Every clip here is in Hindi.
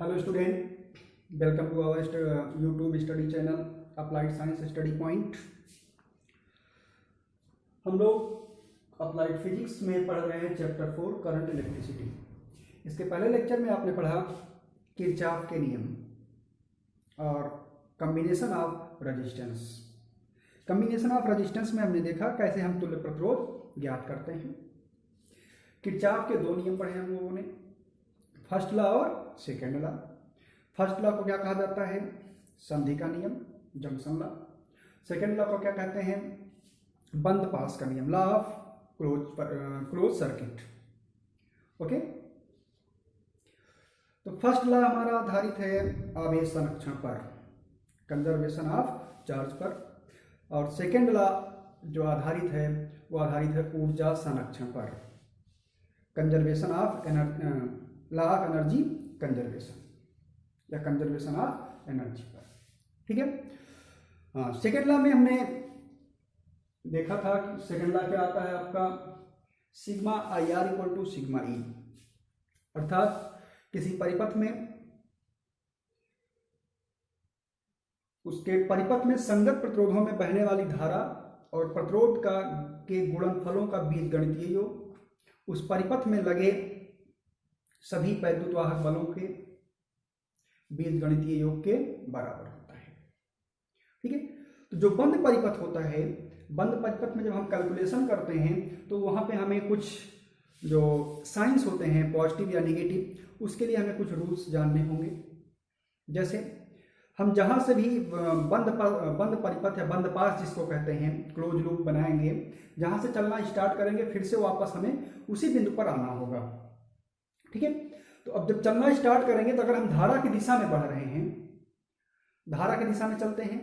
Hello student, welcome to our YouTube study channel applied science study point. हम लोग अप्लाइड फिजिक्स में पढ़ रहे हैं चैप्टर 4 करंट इलेक्ट्रिसिटी। इसके पहले लेक्चर में आपने पढ़ा किरचॉफ के नियम और combination of resistance. Combination of resistance में हमने देखा कैसे हम तुल्य प्रतिरोध ज्ञात करते हैं। किरचॉफ के दो नियम पढ़े हम लोगों ने, फर्स्ट लॉ और सेकेंड लॉ। फर्स्ट लॉ को क्या कहा जाता है? संधि का नियम, जंक्शन लॉ। सेकेंड लॉ को क्या कहते हैं? बंद पास का नियम, law of close circuit. Okay, तो फर्स्ट लॉ हमारा आधारित है आवेश संरक्षण पर, कंजर्वेशन ऑफ चार्ज पर, और सेकेंड लॉ जो आधारित है वो आधारित है ऊर्जा संरक्षण पर, conservation of law of energy conservation या कंजर्वेशन ऑफ एनर्जी पर। ठीक है, हाँ। सेकेंड लॉ में हमने देखा था कि सेकेंड लॉ क्या आता है आपका, sigma I R equal to sigma E, अर्थात किसी परिपथ में उसके परिपथ में संगत प्रतिरोधों में बहने वाली धारा और प्रतिरोध के गुणनफलों का बीजगणितीय योग उस परिपथ में लगे सभी वैद्युतवाहक बलों के बीजगणितीय योग के बराबर होता है। ठीक है, तो जो बंद परिपथ होता है, बंद परिपथ में जब हम कैलकुलेशन करते हैं तो वहां पे हमें कुछ जो साइंस होते हैं पॉजिटिव या नेगेटिव, उसके लिए हमें कुछ रूल्स जानने होंगे। जैसे हम जहां से भी बंद परिपथ या बंद पास जिसको कहते हैं, क्लोज लूप बनाएंगे, जहां से चलना स्टार्ट करेंगे फिर से वापस हमें उसी बिंदु पर आना होगा। ठीक है, तो अब जब चलना स्टार्ट करेंगे तो अगर हम धारा की दिशा में बढ़ रहे हैं, धारा की दिशा में चलते हैं,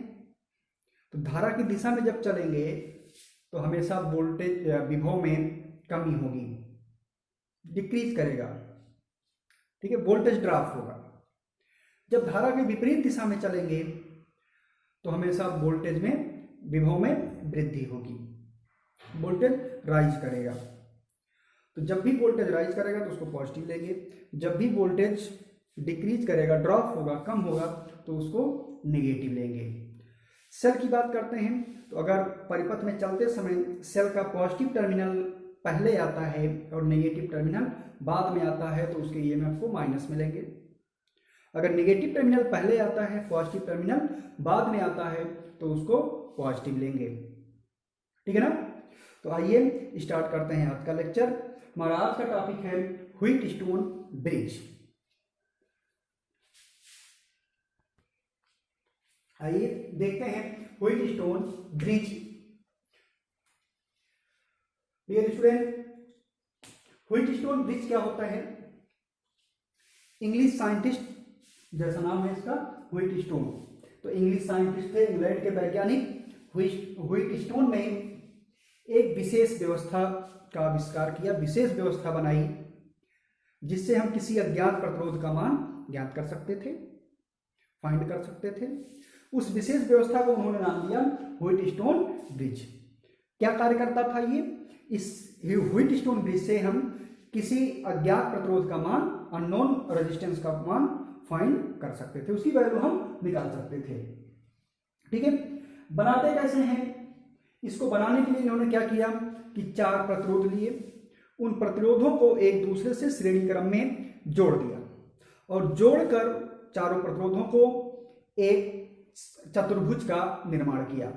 तो धारा की दिशा में जब चलेंगे तो हमेशा वोल्टेज विभव में कमी होगी, डिक्रीज करेगा। ठीक है, वोल्टेज ड्रॉप होगा। जब धारा के विपरीत दिशा में चलेंगे तो हमेशा वोल्टेज में विभव में वृद्धि होगी, वोल्टेज राइज करेगा। तो जब भी वोल्टेज राइज करेगा तो उसको पॉजिटिव लेंगे, जब भी वोल्टेज डिक्रीज करेगा, ड्रॉप होगा, कम होगा, तो उसको नेगेटिव लेंगे। सेल की बात करते हैं तो अगर परिपथ में चलते समय सेल का पॉजिटिव टर्मिनल पहले आता है और नेगेटिव टर्मिनल बाद में आता है तो उसके ईएमएफ को माइनस में लेंगे। अगर नेगेटिव टर्मिनल पहले आता है, पॉजिटिव टर्मिनल बाद में आता है, तो उसको पॉजिटिव लेंगे। ठीक है ना, तो आइए स्टार्ट करते हैं आज का लेक्चर। हमारा आज का टॉपिक है व्हीटस्टोन ब्रिज। आइए देखते हैं Wheatstone bridge. Dear student, Wheatstone bridge क्या होता है? इंग्लिश साइंटिस्ट जैसा नाम है इसका, व्हीटस्टोन। तो इंग्लिश साइंटिस्ट थे, इंग्लैंड के वैज्ञानिक व्हीटस्टोन ने एक विशेष व्यवस्था का आविष्कार किया, विशेष व्यवस्था बनाई जिससे हम किसी अज्ञात प्रतिरोध का मान ज्ञात कर सकते थे, फाइंड कर सकते थे। उस विशेष व्यवस्था को उन्होंने नाम दिया व्हीटस्टोन ब्रिज। क्या कार्य करता था ये? इस व्हीटस्टोन ब्रिज से हम किसी अज्ञात प्रतिरोध का मान, अननोन रेजिस्टेंस का मान फाइंड कर सकते थे, उसकी वैल्यू हम निकाल सकते थे। ठीक है, बनाते कैसे हैं? इसको बनाने के लिए इन्होंने क्या किया कि 4 प्रतिरोध लिए, उन प्रतिरोधों को एक दूसरे से श्रेणी क्रम में जोड़ दिया और जोड़कर चारों प्रतिरोधों को एक चतुर्भुज का निर्माण किया।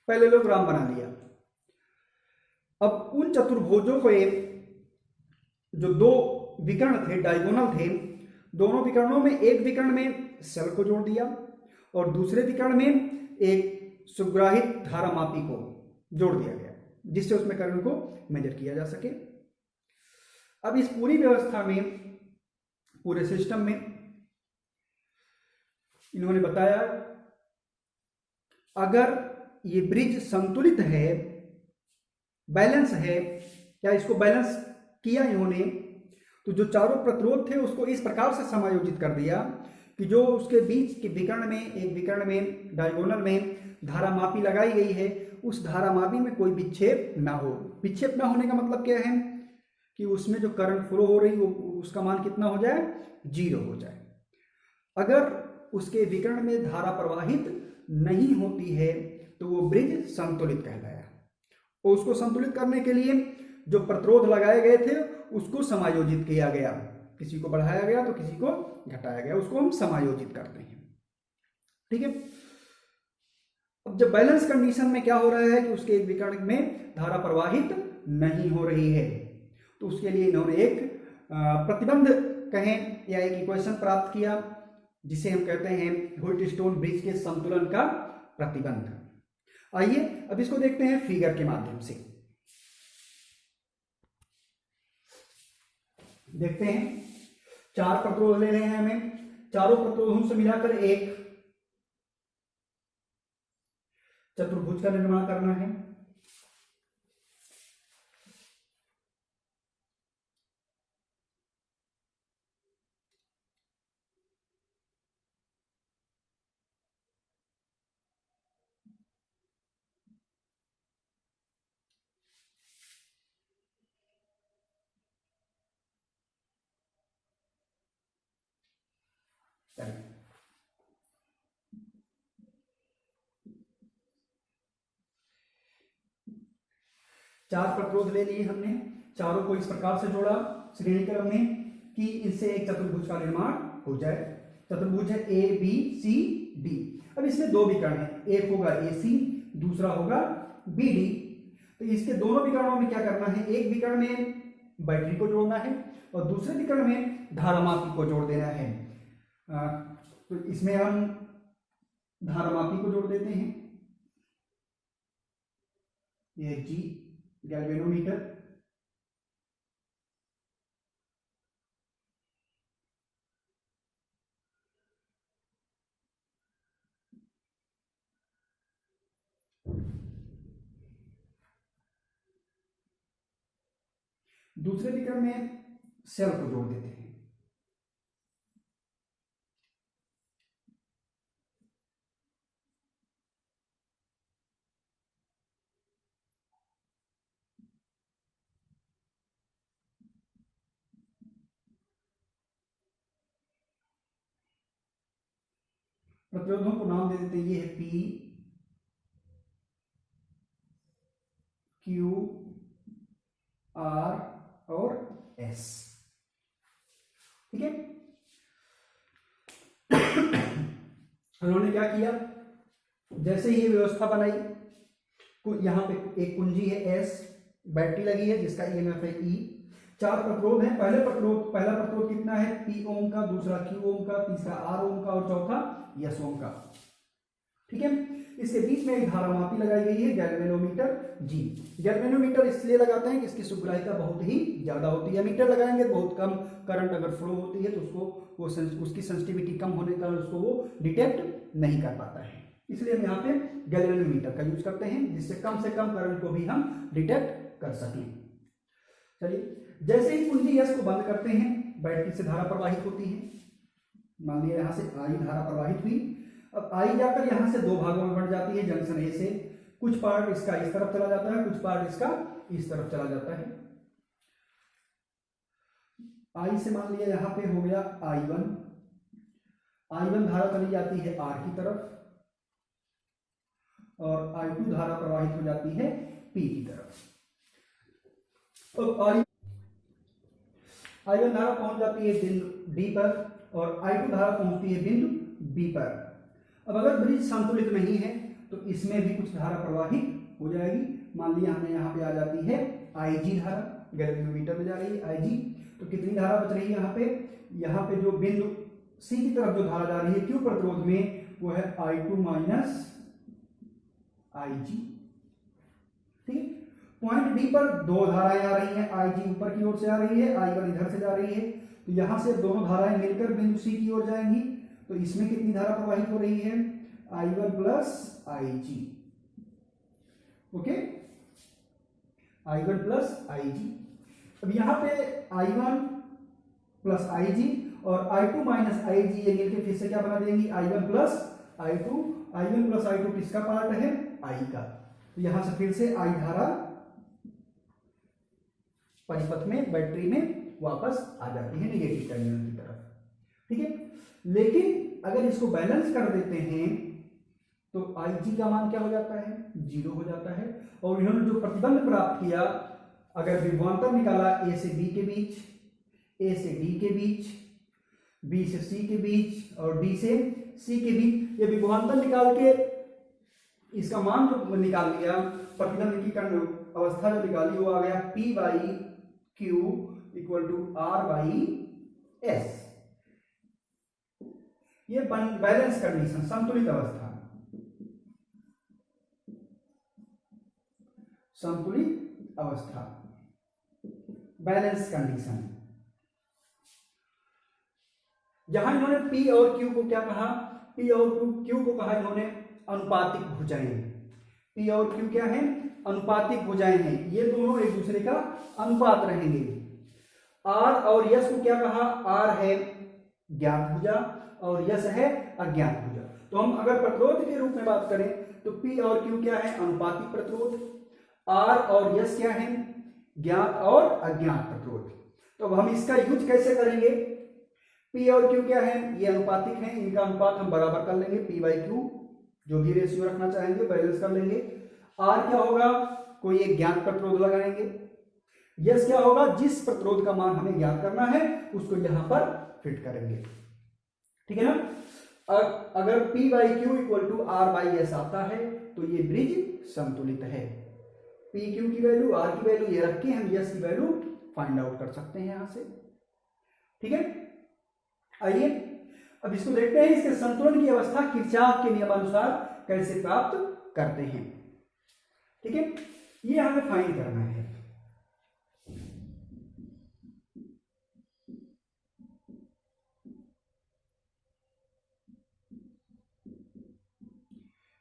पैरेललोग्राम बना लिया। अब उन चतुर्भुजों को जो 2 विकर्ण थे, डायगोनल थे, दोनों विकर्णों में एक विकर्ण में सेल को जोड़ दिया और दूसरे विकर्ण में एक सुग्राहित धारामापी को जोड़ दिया गया जिससे उसमें करंट को मेजर किया जा सके। अब इस पूरी व्यवस्था में, पूरे सिस्टम में इन्होंने बताया अगर ये ब्रिज संतुलित है, बैलेंस है, या इसको बैलेंस किया इन्होंने, तो जो चारों प्रतिरोध थे उसको इस प्रकार से समायोजित कर दिया कि जो उसके बीच के विकर्ण में, एक विकर्ण में डायगोनल में धारामापी लगाई गई है, उस धारामापी में कोई विक्षेप ना हो। विक्षेप ना होने का मतलब क्या है कि उसमें जो करंट फ्लो हो रही है उसका मान कितना हो जाए, 0 हो जाए। अगर उसके विकर्ण में धारा प्रवाहित नहीं होती है तो वो ब्रिज संतुलित कहलाया। और उसको संतुलित करने के लिए जो प्रतिरोध लगाए गए थे उसको समायोजित किया गया, किसी को बढ़ाया गया तो किसी को घटाया गया, उसको हम समायोजित करते हैं। ठीक है। अब जब बैलेंस कंडीशन में क्या हो रहा है कि उसके एक विकर्ण में धारा प्रवाहित नहीं हो रही है, तो उसके लिए इन्होंने एक प्रतिबंध कहें या एक इक्वेशन प्राप्त किया जिसे हम कहते हैं व्हीटस्टोन ब्रिज के संतुलन का प्रतिबंध। आइए अब इसको देखते हैं फिगर के माध्यम से। देखते हैं, 4 प्रतिरोध ले रहे हैं हमें, चारों प्रतिरोधों से मिलाकर एक चतुर्भुज का निर्माण करना है। चार प्रतिरोध ले लिए हमने, चारों को इस प्रकार से जोड़ा श्रेणी क्रम में कि इनसे एक चतुर्भुज का निर्माण हो जाए। चतुर्भुज है ए बी सी डी। अब इसमें 2 विकर्ण हैं, एक होगा ए सी, दूसरा होगा बी डी। तो इसके दोनों विकर्णों में क्या करना है, एक विकर्ण में बैटरी को जोड़ना है और दूसरे विकर्ण में धारामापी को जोड़ देना है। तो इसमें हम धारामापी को जोड़ देते हैं, ये जी गैल्वेनोमीटर। दूसरे विकर्ण में सेल को जोड़ देते हैं। प्रतिरोधों को नाम दे देते हैं, ये है पी क्यू आर और एस। ठीक है। उन्होंने क्या किया, जैसे ही व्यवस्था बनाई, यहां पे एक कुंजी है एस, बैटरी लगी है जिसका ईएमएफ है ई, 4 प्रतिरोध हैं। पहला प्रतिरोध कितना है, पी ओम का, दूसरा क्यू ओम का, तीसरा आर ओम का और चौथा एस ओम का। ठीक है। इसके बीच में एक धारामापी लगाई गई है, गैल्वेनोमीटर जी। गैल्वेनोमीटर इसलिए लगाते हैं कि इसकी शुभ्रता बहुत ही ज्यादा होती है। मीटर लगाएंगे तो बहुत कम करंट अगर फ्लो होती है तो उसकी सेंसिटिविटी कम होने के कारण उसको वो डिटेक्ट नहीं कर पाता है, इसलिए हम यहाँ पे गैल्वेनोमीटर का यूज करते हैं जिससे कम से कम करंट को भी हम डिटेक्ट कर सकें। चलिए, जैसे ही कुंजी एस को बंद करते हैं बैटरी से धारा प्रवाहित होती है। मान लिया यहाँ से आई धारा प्रवाहित हुई, अब आई जाकर यहाँ से 2 भागों में बढ़ जाती है जंक्शन ए से। कुछ पार्ट इसका इस तरफ चला जाता है, कुछ पार्ट इसका इस तरफ चला जाता है। आई से मान लिया यहाँ पे हो गया I1, I1 धारा चली जाती है आर की तरफ और I2 धारा प्रवाहित हो जाती है पी की तरफ। अब I1 धारा पहुंच जाती है बिंदु डी पर और I2 धारा पहुंचती है बिंदु बी पर। अब अगर ब्रिज संतुलित नहीं है तो इसमें भी कुछ धारा प्रवाहित हो जाएगी। मान लिया हमने यहाँ पे आ जाती है IG धारा, गैल्वेनोमीटर में जा रही है IG। तो कितनी धारा बच रही है यहाँ पे जो बिंदु सी की तरफ जो धारा जा रही है क्यू प्रतिरोध में, वो है I2 माइनस IG। ठीक है। पॉइंट डी पर 2 धाराएं आ रही हैं, IG ऊपर की ओर से आ रही है, I1 इधर से जा रही है। तो यहां से दोनों धाराएं मिलकर बिंदु सी की ओर जाएंगी। तो इसमें कितनी धारा प्रवाहित हो रही है, I1 plus IG। Okay, I1 plus IG। अब यहाँ पे I1 प्लस IG और I2 माइनस IG ये मिलकर फिर से क्या बना देंगी, I1 plus I2। I1 plus I2 किसका पार्ट है, I का। तो यहां से फिर से I धारा परिपथ में बैटरी में वापस आ जाती है नेगेटिव टर्मिनल की तरफ। ठीक है। लेकिन अगर इसको बैलेंस कर देते हैं तो Ig का मान क्या हो जाता है, 0 हो जाता है। और इन्होंने जो प्रतिबंध प्राप्त किया, अगर विभवांतर निकाला A से B के बीच, A से D के बीच, B से C के बीच और D से C के बीच, ये विभवांतर निकाल के इसका मान जो निकाल लिया, प्रतिबंध की अवस्था जो निकाली वो आ गया P by Q equal to R by S। ये बैलेंस कंडीशन, संतुलित अवस्था, संतुलित अवस्था, बैलेंस कंडीशन। जहां इन्होंने P और Q को क्या कहा, P और Q को कहा इन्होंने अनुपातिक भुजाएं। P और Q क्या है, अनुपातिक भुजाएं हैं, ये दोनों एक दूसरे का अनुपात रहेंगे। R और यस को क्या कहा, R है ज्ञात भुजा और यस है अज्ञात भुजा। तो हम अगर प्रतिरोध के रूप में बात करें तो P और Q क्या है, अनुपातिक प्रतिरोध, R और यस क्या है, ज्ञात और अज्ञात प्रतिरोध। तो अब हम इसका यूज कैसे करेंगे, P और Q क्या है, ये अनुपातिक हैं, इनका अनुपात हम बराबर कर लेंगे P बाई Q, जो भी रेशियो रखना चाहेंगे बैलेंस कर लेंगे। R क्या होगा, कोई एक ज्ञात प्रतिरोध लगाएंगे। यस क्या होगा, जिस प्रतिरोध का मान हमें ज्ञात करना है उसको यहां पर फिट करेंगे, ठीक है ना। अगर P by Q equal to R by S आता है तो ये ब्रिज संतुलित है। P Q की वैल्यू, R की वैल्यू ये रख के हम यस की वैल्यू फाइंड आउट कर सकते हैं यहां से, ठीक है। आइए अब इसको देखते हैं, इसके संतुलन की अवस्था किरचॉफ के नियमानुसार कैसे प्राप्त करते हैं, ठीक है। ये हमें फाइंड करना है।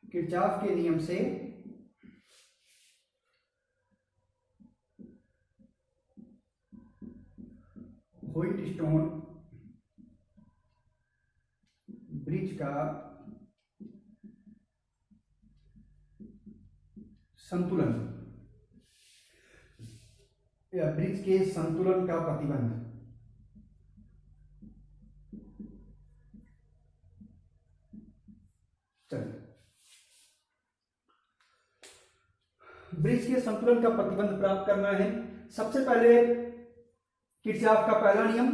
किरचॉफ के नियम से व्हाइटस्टोन ब्रिज का संतुलन या ब्रिज के संतुलन का प्रतिबंध, चलिए ब्रिज के संतुलन का प्रतिबंध प्राप्त करना है। सबसे पहले किरचॉफ का पहला नियम,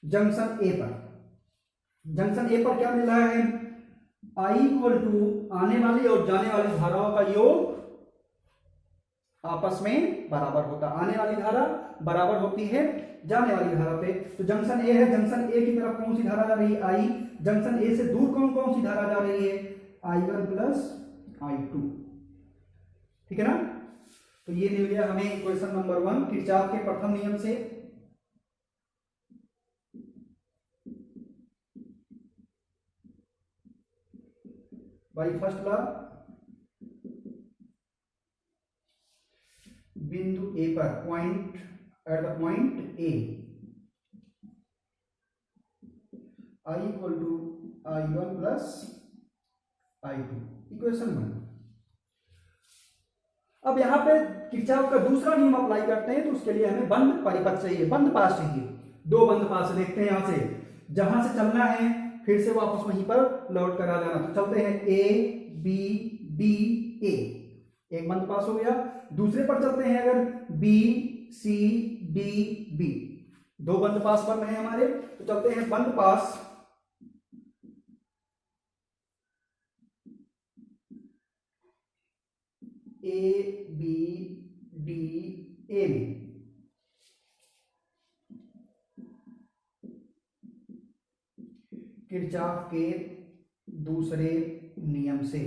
जंक्शन ए पर, जंक्शन ए पर क्या मिल रहा है, I इक्वल टू आने वाली और जाने वाली धाराओं का योग आपस में बराबर होता, आने वाली धारा बराबर होती है जाने वाली धारा पे। तो जंक्शन ए है, जंक्शन ए की तरफ कौन सी धारा जा रही है, I, जंक्शन ए से दूर कौन कौन सी धारा जा रही है, I1 प्लस I2, ठीक है ना। तो ये मिल गया हमें इक्वेशन नंबर 1 किरचॉफ के प्रथम नियम से। बाई फर्स्ट लॉ, बिंदु ए पर, point at the point A, I equal to I1 plus I2, equation 1। अब यहां पे किरचॉफ का दूसरा नियम अप्लाई करते हैं, तो उसके लिए हमें बंद परिपथ चाहिए, बंद पास चाहिए। दो बंद पास देखते हैं, यहां से जहां से चलना है फिर से वापस वहीं पर लौट कर आ जाना। तो चलते हैं A B D A, एक बंद पास हो गया। दूसरे पर चलते हैं अगर B C D B, दो बंद पास बन रहे हैं हमारे। तो चलते हैं बंद पास A B D A में, किरचॉफ के दूसरे नियम से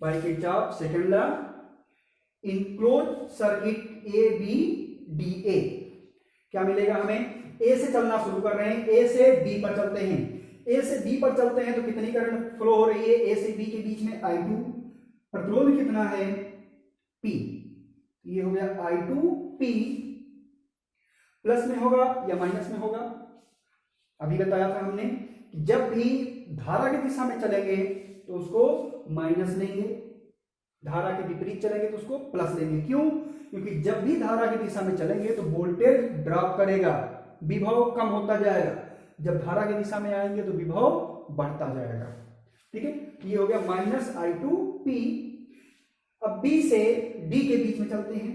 by Kirchhoff second law, enclose circuit A B D A, क्या मिलेगा हमें, ए से चलना शुरू कर रहे हैं, ए से बी पर चलते हैं, ए से बी पर चलते हैं तो कितनी करंट फ्लो हो रही है, ए से बी के बीच में I2, प्रतिरोध कितना है P, ये हो गया I2 P, प्लस में होगा या माइनस में होगा। अभी बताया था हमने कि जब भी धारा की दिशा में चलेंगे तो उसको माइनस लेंगे, धारा के विपरीत चलेंगे तो उसको प्लस लेंगे। क्यों? क्योंकि जब भी धारा की दिशा में चलेंगे तो वोल्टेज ड्रॉप करेगा, विभव कम होता जाएगा। जब धारा की दिशा में आएंगे तो विभव बढ़ता जाएगा। ठीक है, ये हो गया -I2P। अब B से D के बीच में चलते हैं।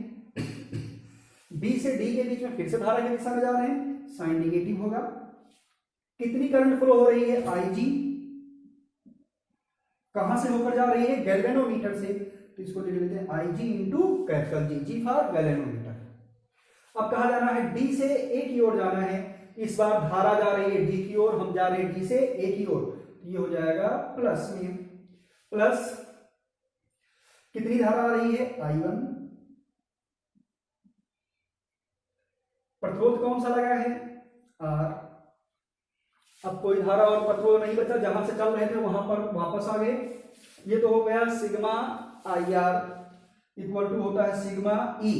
B से D के बीच में फिर से धारा की दिशा में जा रहे हैं, साइन निगेटिव होगा। कितनी करंट फ्लो हो रही है? IG। कहां से होकर जा रही है? गैल्वेनोमीटर से। तो इसको लिख लेते हैं IG into capital G, G for galvanometer. अब कहा जाना है D से A की ओर जाना है। इस बार धारा जा रही है D की ओर, हम जा रहे हैं D से A की ओर, तो ये हो जाएगा प्लस में। प्लस कितनी धारा आ रही है? I1। प्रतिरोध कौन सा लगा है? R। अब कोई धारा और प्रतिरोध नहीं बचा, जहां से चल रहे थे वहां पर वापस आ गए। ये तो हो गया सिग्मा IR इक्वल टू होता है सिग्मा E।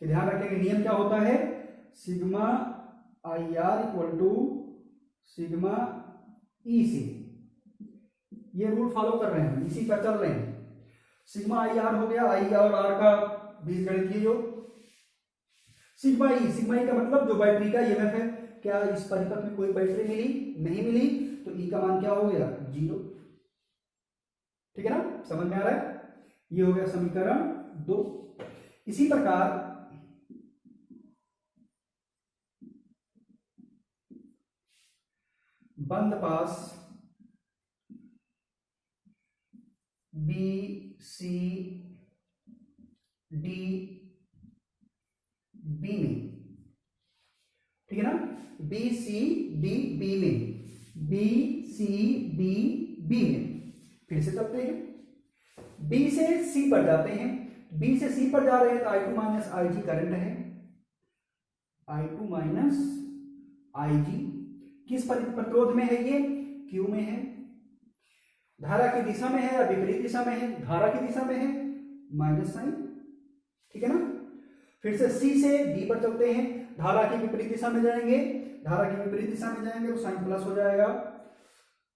ध्यान रखेंगे नियम क्या होता है? सिग्मा IR इक्वल टू सिग्मा E से। ये रूल फॉलो कर रहे हैं, इसी पर चल रहे हैं। सिग्मा IR हो गया, I और R का बीजगणितीय योग। सिग्मा ई का मतलब जो बैटरी का ईएमएफ है। क्या इस परिपथ में कोई बैटरी मिली? नहीं मिली, तो ई का मान क्या हो गया? 0। ठीक है ना, समझ में आ रहा है? ये हो गया समीकरण 2। इसी प्रकार बंद पास बी सी डी बी में, ठीक है ना, बी सी डी बी में, बी सी डी बी में। फिर से चलते हैं, बी से सी पर जाते हैं। बी से सी पर जा रहे हैं तो I2 माइनस IG करंट है। I2 माइनस IG किस प्रतिरोध में है? ये Q में है। धारा की दिशा में है या विपरीत दिशा में है? धारा की दिशा में है, माइनस साइन। ठीक है ना। फिर से C से D पर चलते हैं, धारा की विपरीत दिशा में जाएंगे। धारा की विपरीत दिशा में जाएंगे तो साइन प्लस हो जाएगा।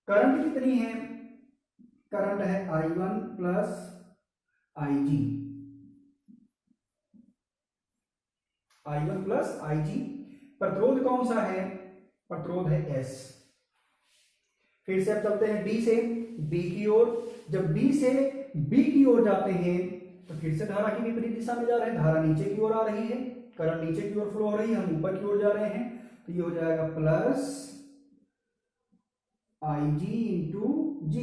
करंट कितनी है? करंट है I1 plus IG, I1 plus IG। प्रतिरोध कौन सा है? प्रतिरोध है S। फिर से अब चलते हैं D से B की ओर। जब B से B की ओर जाते हैं तो फिर से धारा की विपरीत दिशा में जा रहे हैं। धारा नीचे की ओर आ रही है, करंट नीचे की ओर फ्लो हो रही है, हम ऊपर की ओर जा रहे हैं, तो ये हो जाएगा प्लस IG इंटू G।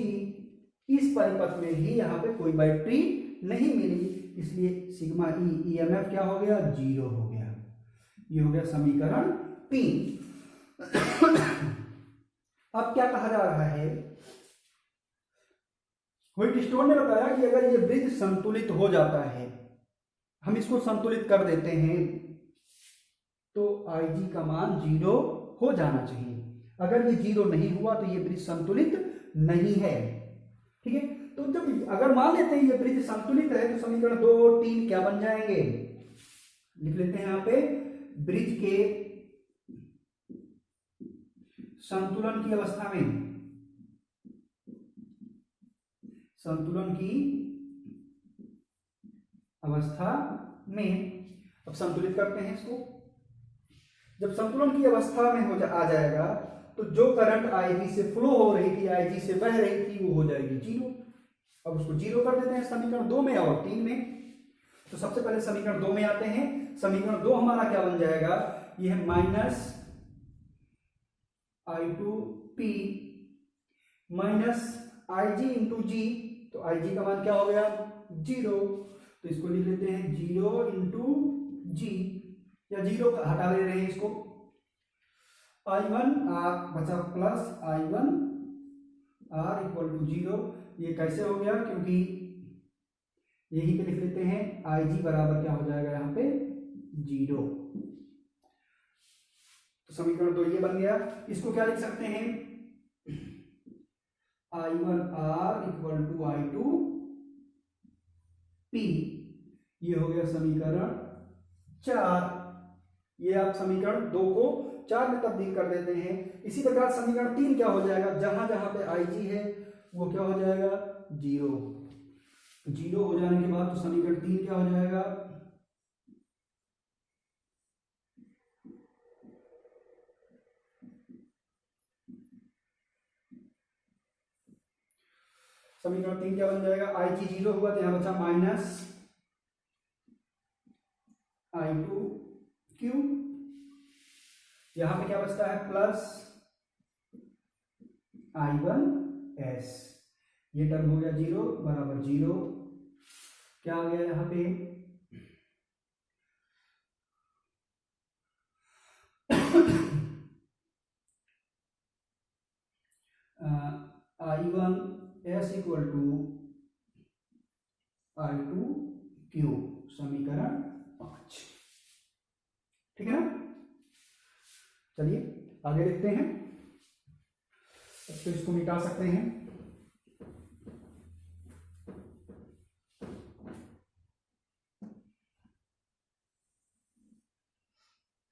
इस परिपथ में भी यहाँ पे कोई बैटरी नहीं मिली, इसलिए सिग्मा ई ईएमएफ क्या हो गया? 0 हो गया। ये हो गया समीकरण 3। अब क्या कहा जा रहा है? व्हिटस्टोन ने बताया कि अगर ये ब्रिज संतुलित हो जाता है, हम इसको संतुलित कर देते हैं, तो IG का मान 0 हो जाना चाहिए। अगर ये 0 नहीं हुआ तो ये ब्रिज संतुलित नहीं है। ठीक है, तो जब अगर मान लेते हैं ये ब्रिज संतुलित है तो समीकरण 2 और 3 क्या बन जाएंगे? लिख लेते हैं यहां पे, ब्रिज के संतुलन की अवस्था में, संतुलन की अवस्था में, अब संतुलित करते हैं इसको। जब संतुलन की अवस्था में आ जाएगा तो जो करंट IG से फ्लो हो रही थी, IG से बह रही थी, वो हो जाएगी 0। अब उसको 0 कर देते हैं समीकरण 2 में और 3 में। तो सबसे पहले समीकरण 2 में आते हैं। समीकरण 2 हमारा क्या बन जाएगा? ये है minus I2P minus IG into G। तो IG का मान क्या हो गया? 0। तो इसको लिख लेते हैं 0 इंटू G, या 0 हटा दे रहे हैं इसको। I1 R बचा plus I1 R equal to 0। ये कैसे हो गया? क्योंकि यही पे लिख लेते हैं IG बराबर क्या हो जाएगा यहाँ पे? 0। तो समीकरण 2 ये बन गया। इसको क्या लिख सकते हैं? I1 R equal to I2 P। ये हो गया समीकरण 4। ये आप समीकरण 2 को 4 में तब्दील कर देते हैं। इसी प्रकार समीकरण 3 क्या हो जाएगा? जहां जहां पे IG है वो क्या हो जाएगा? 0। जीरो हो जाने के बाद तो समीकरण 3 क्या हो जाएगा, समीकरण 3 क्या बन जाएगा, आई जी जीरो हुआ तो यहां बचा माइनस I2 क्यू, यहां पे क्या बचता है प्लस I1 S, ये टर्म हो गया जीरो बराबर जीरो, क्या आ गया यहां पे I1S equal to I2 Q, समीकरण 5, ठीक है ना। चलिए आगे देखते हैं, तो इसको मिटा सकते हैं,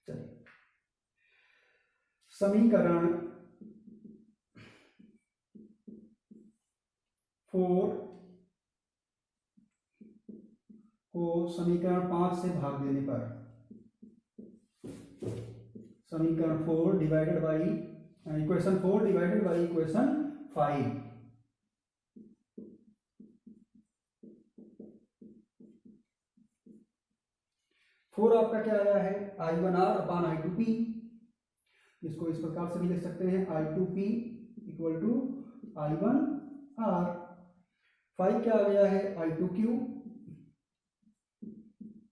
चलिए समीकरण 4 को समीकरण 5 से भाग देने पर, समीकरण 4 divided by equation 4 divided by equation 5, four आपका क्या आया है I1R अपान I2P, इसको इस प्रकार से भी लिख सकते हैं I2P इक्वल टू I1R, 5 क्या आ गया है I2Q,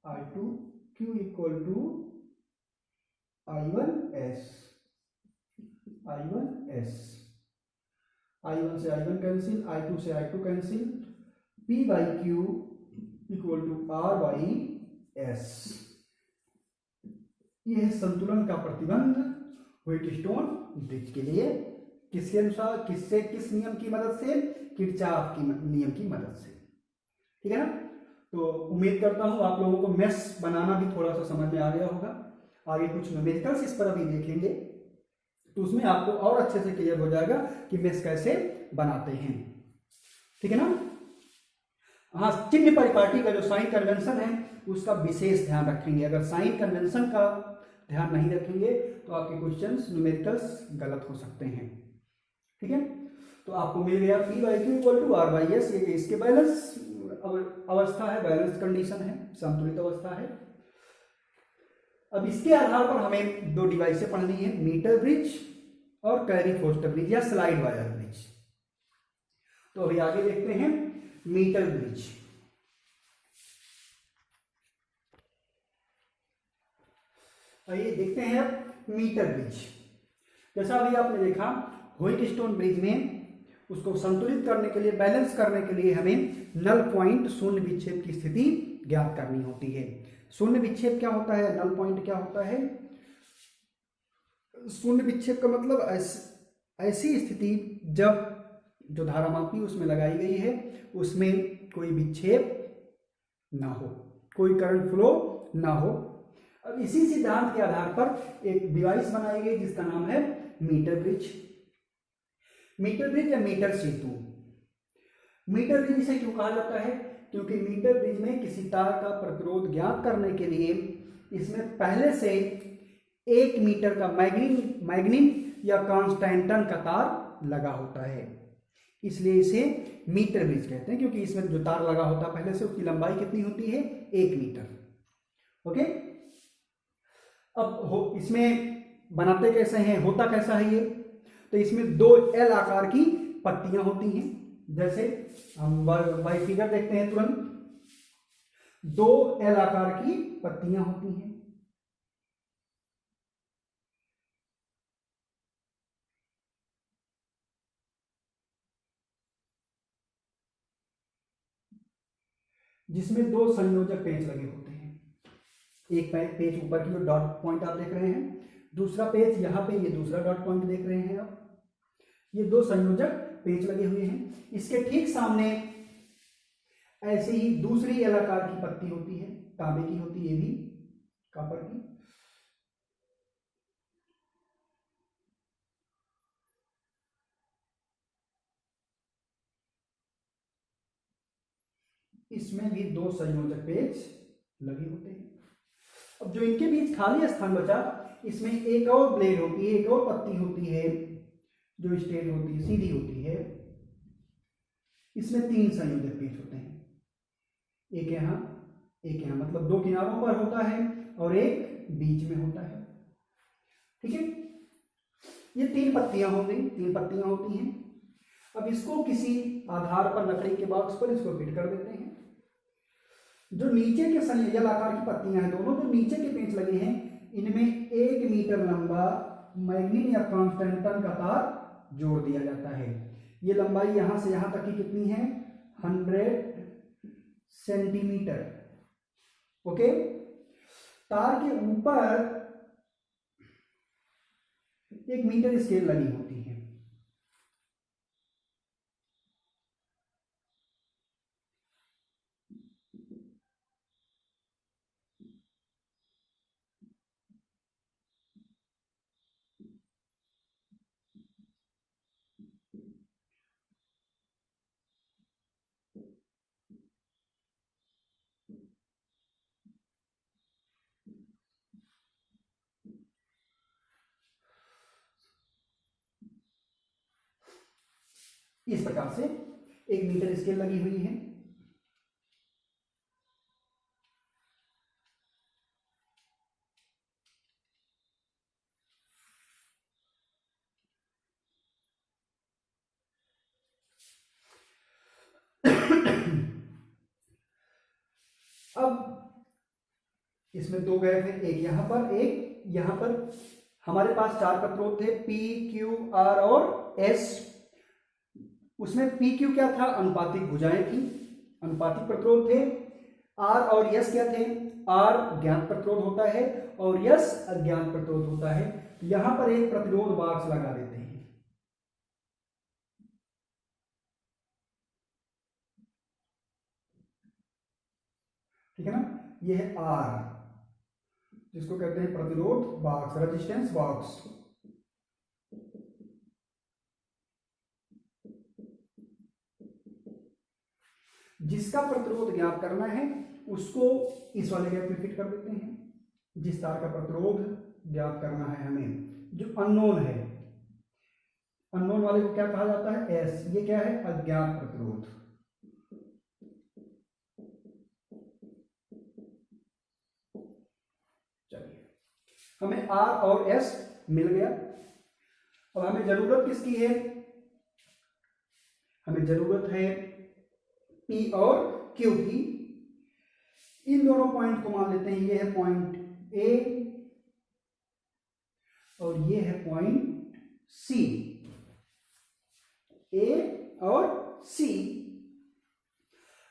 I2Q equal to I1S, I1S, I1 से I1 कैंसिल, I2 से I2 cancel, P by Q equal to R by S, यह है संतुलन का प्रतिबंध व्हीटस्टोन ब्रिज के लिए, किसके अनुसार, किससे, किस नियम की मदद से, किरचॉफ की नियम की मदद से, ठीक है ना। तो उम्मीद करता हूं आप लोगों को मेश बनाना भी थोड़ा सा समझ में आ गया होगा, आगे कुछ न्यूमेरिकल्स इस पर अभी देखेंगे तो उसमें आपको और अच्छे से क्लियर हो जाएगा कि मेश कैसे बनाते हैं, ठीक है ना। हाँ, चिन्ह परिपाटी का जो साइन कन्वेंशन है उसका विशेष ध्यान रखेंगे, अगर साइन कन्वेंशन का ध्यान नहीं रखेंगे तो आपके क्वेश्चंस न्यूमेरिकल्स गलत हो सकते हैं, ठीक है। तो आपको मिल गया P by Q equal to R by S, ये इसके बैलेंस अवस्था है, बैलेंस कंडीशन है, संतुलित अवस्था है। अब इसके आधार पर हमें दो डिवाइसें पढ़नी है, मीटर ब्रिज और कैरी फोस्टर ब्रिज या स्लाइड वायर ब्रिज। तो अभी आगे देखते हैं मीटर ब्रिज। आइए देखते हैं अब मीटर ब्रिज। जैसा अभी आपने देखा व्हीटस्टोन ब्रिज में उसको संतुलित करने के लिए, बैलेंस करने के लिए हमें नल पॉइंट शून्य विक्षेप की स्थिति ज्ञात करनी होती है। शून्य विक्षेप क्या होता है, नल पॉइंट क्या होता है, शून्य विक्षेप का मतलब ऐसी स्थिति जब जो धारामापी उसमें लगाई गई है उसमें कोई विक्षेप ना हो, कोई करंट फ्लो ना हो। अब इसी सिद्धांत के आधार पर एक डिवाइस बनाई गई जिसका नाम है मीटर ब्रिज। मीटर ब्रिज या मीटर सेतु। मीटर ब्रिज इसे क्यों कहा जाता है, क्योंकि मीटर ब्रिज में किसी तार का प्रतिरोध ज्ञात करने के लिए इसमें पहले से 1 मीटर का मैग्नीन या कांस्टेंटन का तार लगा होता है, इसलिए इसे मीटर ब्रिज कहते हैं, क्योंकि इसमें जो तार लगा होता है पहले से उसकी लंबाई कितनी होती है, 1 मीटर। ओके, अब इसमें बनाते कैसे हैं, होता कैसा है ये, तो इसमें 2 एल आकार की पट्टियां होती हैं, जैसे हम बाई फिगर देखते हैं तुरंत, 2 एल आकार की पट्टियां होती हैं। जिसमें 2 संयोजक पेच लगे होते हैं, एक पेच ऊपर की जो डॉट पॉइंट आप देख रहे हैं, दूसरा पेच यहाँ पे ये दूसरा डॉट पॉइंट देख रहे हैं आप, ये 2 संयोजक पेच लगे हुए हैं। इसके ठीक सामने ऐसे ही दूसरी एल आकार की पट्टी होती है, तांबे की होती है, ये भी कॉपर की। इसमें भी 2 संयोजक पेच लगे होते हैं। अब जो इनके बीच खाली स्थान बचा, इसमें एक और ब्लेड होती है, एक और पत्ती होती है जो स्ट्रेट होती है, सीधी होती है। इसमें 3 संयोजक पेच होते हैं, एक यहाँ एक यहाँ, मतलब 2 किनारों पर होता है और एक बीच में होता है। ठीक है, ये 3 पत्तियां हो गई, 3 पत्तियां होती हैं। अब इसको किसी आधार पर लकड़ी के बॉक्स पर इसको फिट कर देते हैं। जो नीचे के संयोजक आकार की पत्तियां हैं दोनों, जो नीचे के पेच लगे हैं, इनमें 1 मीटर लंबा मैग्नीन या कांस्टेंटन का तार जोड़ दिया जाता है। ये लंबाई यहां से यहां तक की कितनी है? 100 सेंटीमीटर। ओके, तार के ऊपर 1 मीटर स्केल लगी होती है। इस प्रकार से 1 मीटर स्केल लगी हुई है। अब इसमें 2 गैप है, एक यहां पर एक यहां पर। हमारे पास 4 प्रतिरोध थे, P, Q, R और S। उसमें P, Q क्या था? अनुपातिक भुजाएं थी, अनुपातिक प्रतिरोध थे। R और S क्या थे? R ज्ञात प्रतिरोध होता है और S अज्ञात प्रतिरोध होता है। यहां पर एक प्रतिरोध बॉक्स लगा देते हैं। ठीक है ना, ये है R, जिसको कहते हैं प्रतिरोध बॉक्स, रेजिस्टेंस बॉक्स। जिसका प्रतिरोध ज्ञात करना है उसको इस वाले गैप में फिट कर देते हैं। जिस तार का प्रतिरोध ज्ञात करना है हमें, जो अननोन है, अननोन वाले को क्या कहा जाता है? एस। ये क्या है? अज्ञात प्रतिरोध। चलिए, हमें आर और एस मिल गया। अब हमें जरूरत किसकी है? हमें जरूरत है पी और क्यू की। इन दोनों पॉइंट को मान लेते हैं, ये है पॉइंट ए और ये है पॉइंट सी। ए और सी।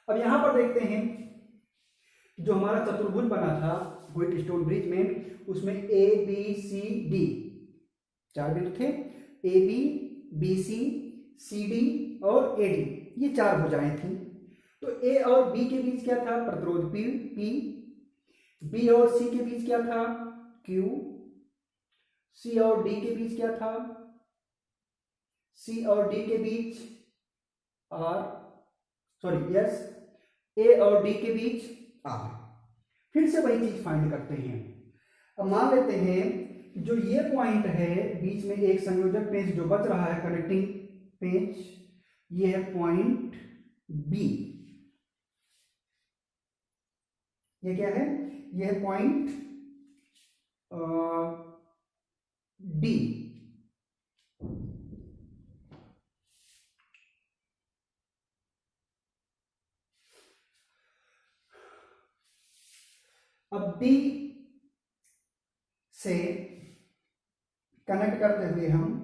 अब यहां पर देखते हैं, जो हमारा चतुर्भुज बना था व्हीटस्टोन ब्रिज में, उसमें ए बी सी डी 4 बिंदु थे। A B, B C, C D और ए डी, ये 4 भुजाएं थी। तो ए और बी के बीच क्या था? प्रतिरोध पी। पी। बी और सी के बीच क्या था? क्यू। सी और डी के बीच क्या था? सी और डी के बीच आर, सॉरी यस, ए और डी के बीच आर। फिर से वही चीज फाइंड करते हैं। अब मान लेते हैं जो ये पॉइंट है, बीच में एक संयोजक पेच जो बच रहा है, कनेक्टिंग पेच, ये है पॉइंट बी। ये क्या है? ये है पॉइंट डी। अब डी से कनेक्ट करते हुए हम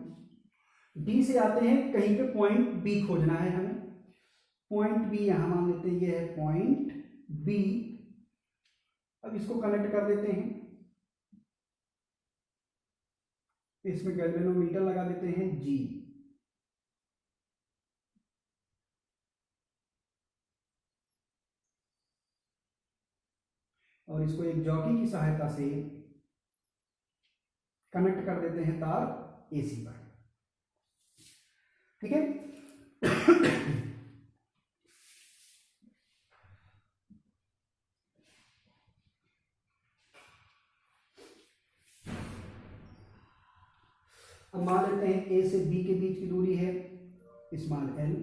डी से आते हैं, कहीं पे पॉइंट बी खोजना है हमें। पॉइंट बी यहां मान लेते हैं, ये है पॉइंट बी। अब इसको कनेक्ट कर देते हैं, इसमें गैल्वेनोमीटर लगा देते हैं जी। और इसको एक जॉकी की सहायता से कनेक्ट कर देते हैं तार एसी पर। ठीक है। अब मान लेते हैं ए से बी के बीच की दूरी है स्मॉल एल,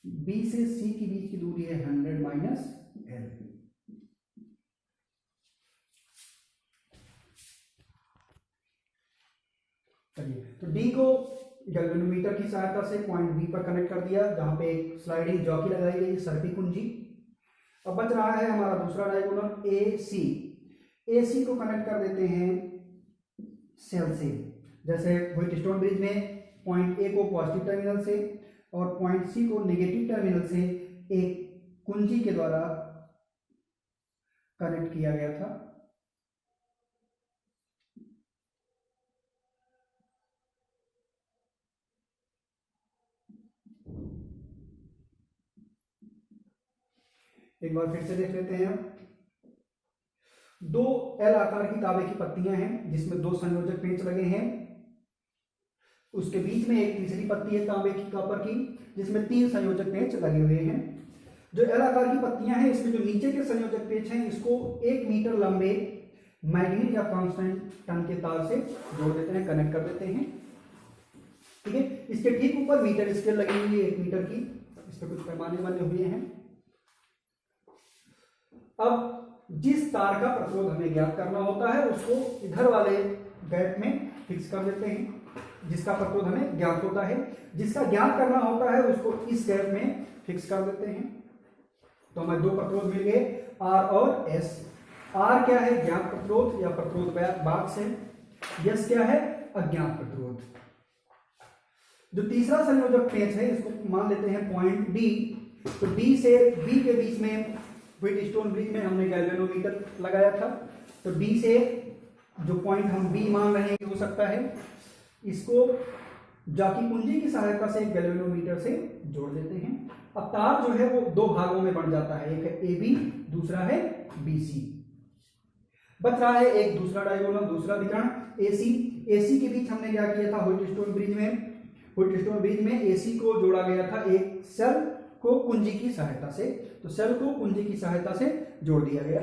बी से सी के बीच की दूरी है 100 माइनस एल। चलिए, तो डी को गैल्वेनोमीटर की सहायता से पॉइंट बी पर कनेक्ट कर दिया, जहां पे एक स्लाइडिंग जॉकी लगाई गई, सर्पी कुंजी। अब बच रहा है हमारा दूसरा डायगोनल ए सी। ए सी को कनेक्ट कर देते हैं सेल से, जैसे व्हीटस्टोन ब्रिज में पॉइंट ए को पॉजिटिव टर्मिनल से और पॉइंट सी को नेगेटिव टर्मिनल से एक कुंजी के द्वारा कनेक्ट किया गया था। एक बार फिर से देख लेते हैं। दो एल आकार की तांबे की पत्तियां हैं जिसमें दो संयोजक पेंच लगे हैं, उसके बीच में एक तीसरी पत्ती है तांबे की कॉपर की जिसमें 3 संयोजक पेंच लगे हुए हैं। जो एल आकार की पत्तियां हैं इसमें जो नीचे के संयोजक पेंच हैं इसको 1 मीटर लंबे मैग्नीज या कांस्टेंट टन के तार से जोड़ देते हैं, कनेक्ट कर देते हैं। ठीक है, इसके ठीक ऊपर मीटर स्केल लगी हुई है 1 मीटर की, इस पर कुछ पैमाने बने हुए हैं। अब जिस तार का प्रतिरोध हमें ज्ञात करना होता है उसको इधर वाले गैप में फिक्स कर देते हैं, जिसका प्रतिरोध हमें ज्ञात होता है। जिसका ज्ञात करना होता है उसको इस गैप में फिक्स कर देते हैं। तो हमें 2 प्रतिरोध मिल गए, आर और एस। आर क्या है? ज्ञात प्रतिरोध या प्रतिरोध बाक्स है। एस क्या है? अज्ञात प्रतिरोध। जो तीसरा संयोजक पेंच है इसको मान लेते हैं पॉइंट डी। तो डी से बी के बीच में व्हीटस्टोन ब्रिज में हमने गैल्वेनोमीटर लगाया था, तो डी से जो पॉइंट हम बी मान रहे हैं हो सकता है, इसको जॉकी कुंजी की सहायता से गैल्वेनोमीटर से जोड़ देते हैं। अब तार जो है वो 2 भागों में बंट जाता है, एक है ए बी, दूसरा है बी सी। बच रहा है एक दूसरा डायगोनल, दूसरा विकर्ण ए सी। ए सी के बीच हमने क्या किया था व्हीटस्टोन ब्रिज में? व्हीटस्टोन ब्रिज में ए सी को जोड़ा गया था एक सेल को कुंजी की सहायता से, तो सेल को कुंजी की सहायता से जोड़ दिया गया।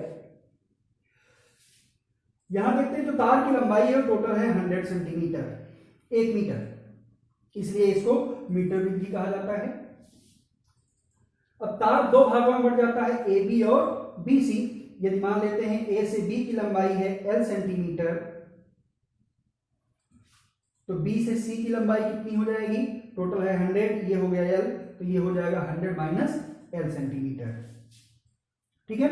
यहां देखते हैं जो तार की लंबाई है टोटल है 100 सेंटीमीटर, 1 मीटर, इसलिए इसको मीटर ब्रिज भी कहा जाता है। अब तार 2 भागों में बढ़ जाता है, ए बी और बी सी। यदि मान लेते हैं ए से बी की लंबाई है एल सेंटीमीटर, तो बी से सी की लंबाई कितनी हो जाएगी? टोटल है 100, ये हो गया एल, तो ये हो जाएगा 100 माइनस एल सेंटीमीटर। ठीक है,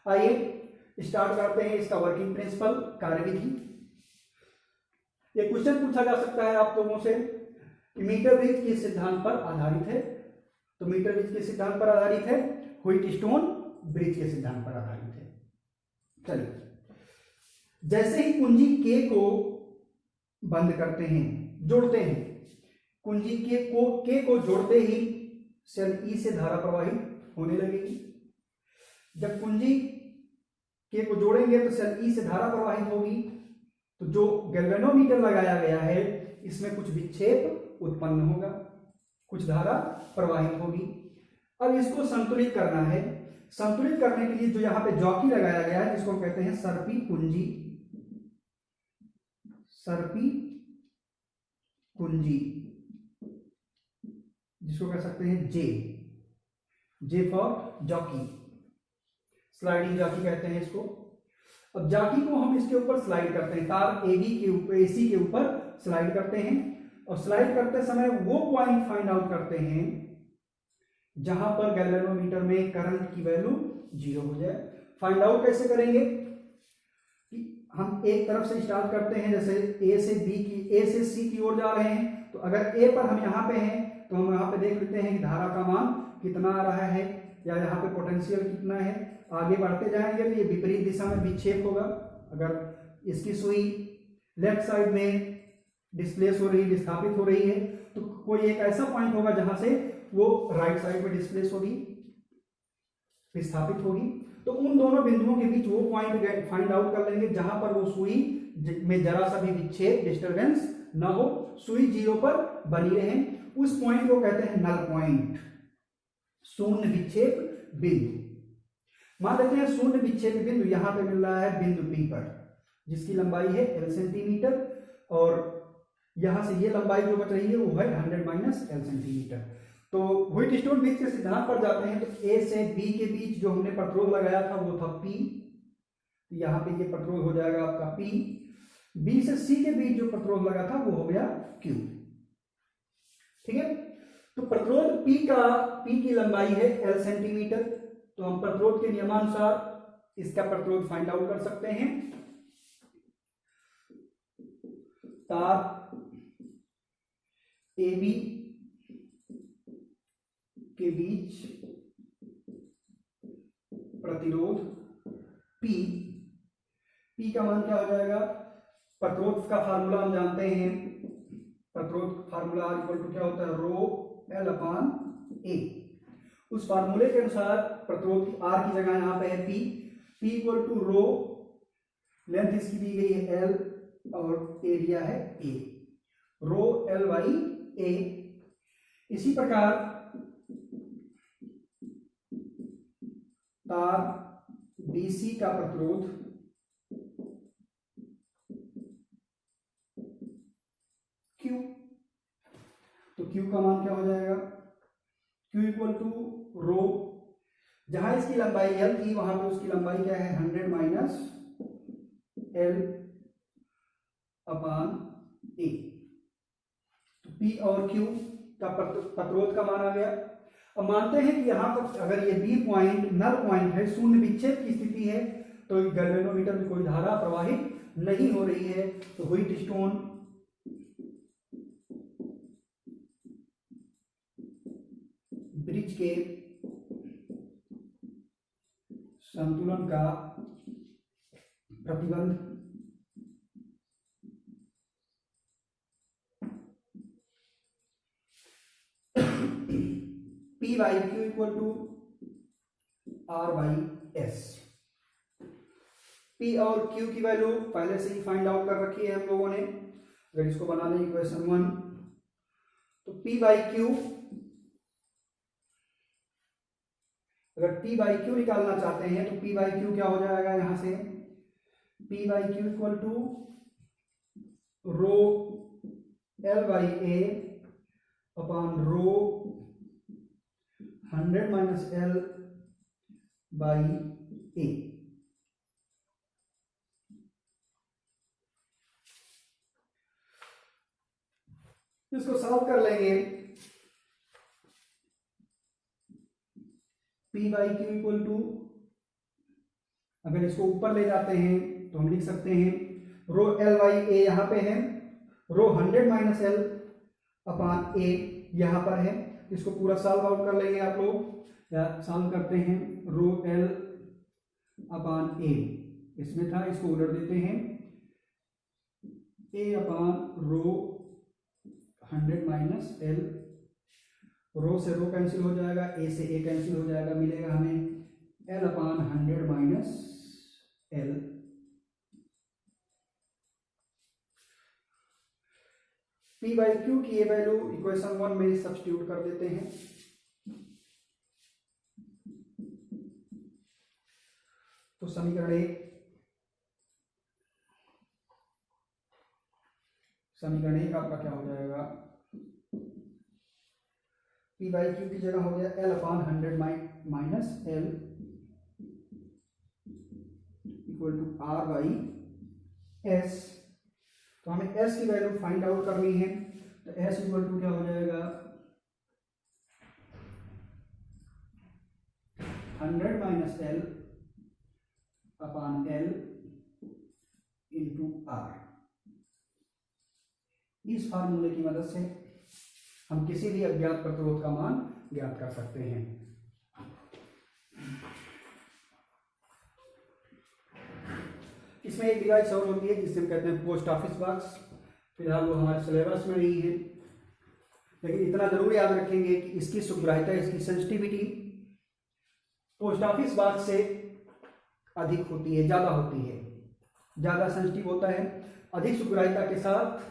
आइए स्टार्ट करते हैं इसका वर्किंग प्रिंसिपल, कार्यविधि। ये क्वेश्चन पूछा जा सकता है आप लोगों से कि मीटर ब्रिज किस सिद्धांत पर आधारित है? तो मीटर ब्रिज किस सिद्धांत पर आधारित है? व्हीटस्टोन ब्रिज के सिद्धांत पर आधारित है। चलिए, जैसे ही कुंजी के को बंद करते हैं, जोड़ते हैं, कुंजी के को जोड़ते ही सेल ई से धारा प्रवाहित होने लगेगी। जब कुंजी के को जोड़ेंगे तो सेल ई से धारा प्रवाहित होगी, तो जो गैल्वेनोमीटर लगाया गया है इसमें कुछ विक्षेप उत्पन्न होगा, कुछ धारा प्रवाहित होगी। अब इसको संतुलित करना है। संतुलित करने के लिए जो यहां पे जॉकी लगाया गया है जिसको हम कहते हैं सर्पी कुंजी, सर्पी कुंजी, जिसको कह सकते हैं J for jockey, sliding jockey कहते हैं इसको। अब जॉकी को हम इसके ऊपर स्लाइड करते हैं, तार एबी के ऊपर, एसी के ऊपर स्लाइड करते हैं, और स्लाइड करते समय वो पॉइंट फाइंड आउट करते हैं जहां पर गैल्वेनोमीटर में करंट की वैल्यू 0 हो जाए। फाइंड आउट कैसे करेंगे कि हम एक तरफ से स्टार्ट करते हैं, जैसे ए से सी की ओर जा रहे हैं, तो अगर ए पर हम यहाँ पे हैं तो हम यहाँ पे देख लेते हैं कि धारा का मान कितना आ रहा है या यहाँ पे पोटेंशियल कितना है। आगे बढ़ते जाएंगे तो ये विपरीत दिशा में विक्षेप होगा। अगर इसकी सुई लेफ्ट साइड में डिस्प्लेस हो रही है, विस्थापित हो रही है, तो कोई एक ऐसा पॉइंट होगा जहां से वो राइट साइड में डिस्प्लेस होगी, विस्थापित होगी। तो उन दोनों बिंदुओं के बीच वो पॉइंट फाइंड आउट कर लेंगे जहां पर वो सुई में जरा सा भी विक्षेप, डिस्टरबेंस ना हो, सुई 0 पर बनी रहे। उस पॉइंट को कहते हैं नल पॉइंट, शून्य विक्षेप बिंदु। मान लेते हैं शून्य विक्षेप बिंदु यहां पे मिल रहा है बिंदु P पर, जिसकी लंबाई है L सेंटीमीटर। और यहां से ये लंबाई जो बच रही है वो है 100 माइनस एल सेंटीमीटर। तो व्हिटस्टोन ब्रिज के सिद्धांत पर जाते हैं तो ए से बी के बीच जो हमने प्रतिरोध लगाया था वो था पी, यहाँ पे ये प्रतिरोध हो जाएगा आपका पी। बी से सी के बीच जो प्रतिरोध लगा था वो हो गया क्यू। ठीक है, तो प्रतिरोध पी की लंबाई है एल सेंटीमीटर, तो हम प्रतिरोध के नियमानुसार इसका प्रतिरोध फाइंड आउट कर सकते हैं। तार ए बी के बीच प्रतिरोध P, P का मान क्या हो जाएगा, प्रतिरोध का फार्मूला हम जानते हैं, प्रतिरोध फार्मूला इक्वल टू क्या होता है, रो एल अपान ए। उस फार्मूले के अनुसार प्रतिरोध की आर की जगह यहाँ पे है P, P equal to rho, length इसकी दी गई है L और एरिया है A, rho L by A। इसी प्रकार तार BC का प्रतिरोध Q, तो Q का मान क्या हो जाएगा, Q इक्वल टू रो, जहां इसकी लंबाई L थी वहां पे उसकी लंबाई क्या है 100 माइनस L अपॉन A। तो P और Q का प्रतिरोध का मान आ गया। अब मानते हैं कि यहाँ पर अगर ये B पॉइंट नल पॉइंट है, शून्य विक्षेप की स्थिति है, तो गैल्वेनोमीटर में कोई धारा प्रवाहित नहीं हो रही है, तो व्हीटस्टोन ब्रिज के संतुलन का प्रतिबंध P by Q equal to R by S. P और Q की वैल्यू पहले से ही फाइंड आउट कर रखी है हम लोगों ने। अगर इसको बना लें इक्वेशन 1, तो P बाई क्यू, अगर P बाई क्यू निकालना चाहते हैं तो P बाई क्यू क्या हो जाएगा, यहां से P by Q equal to rho L by A upon rho 100 minus L by A. इसको सॉल्व कर लेंगे, P by Q equal to, अगर इसको ऊपर ले जाते हैं तो हम लिख सकते हैं रो L बाई ए यहाँ पे है, रो 100 माइनस L अपॉन ए यहाँ पर है। इसको पूरा सॉल्व आउट कर लेंगे आप लोग, या सॉल्व करते हैं, रो L अपॉन ए इसमें था, इसको उलट देते हैं, ए अपॉन रो 100 माइनस L, रो से रो कैंसिल हो जाएगा, ए से ए कैंसिल हो जाएगा, मिलेगा हमें L upon 100 minus L। P by Q की ये वैल्यू इक्वेशन 1 में सब्स्टिट्यूट कर देते हैं, तो समीकरण 1 आपका क्या हो जाएगा, P बाई क्यू की जगह हो गया L upon 100 minus L equal to R by S। तो हमें S की वैल्यू फाइंड आउट करनी है, तो S इक्वल टू क्या हो जाएगा 100 minus L upon L into R। इस फार्मूले की मदद से हम किसी भी अज्ञात प्रतिरोध का मान ज्ञात कर सकते हैं। इसमें एक डिवाइस और होती है जिसे हम कहते हैं पोस्ट ऑफिस बॉक्स, फिलहाल वो हमारे सिलेबस में नहीं है, लेकिन इतना जरूर याद रखेंगे कि इसकी सुग्राह्यता, इसकी सेंसिटिविटी पोस्ट ऑफिस बॉक्स से अधिक होती है, ज्यादा होती है, ज्यादा सेंसिटिव होता है, अधिक सुग्राह्यता के साथ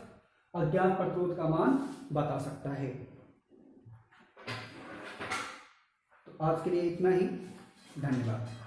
अज्ञात प्रतिरोध का मान बता सकता है। तो आज के लिए इतना ही, धन्यवाद।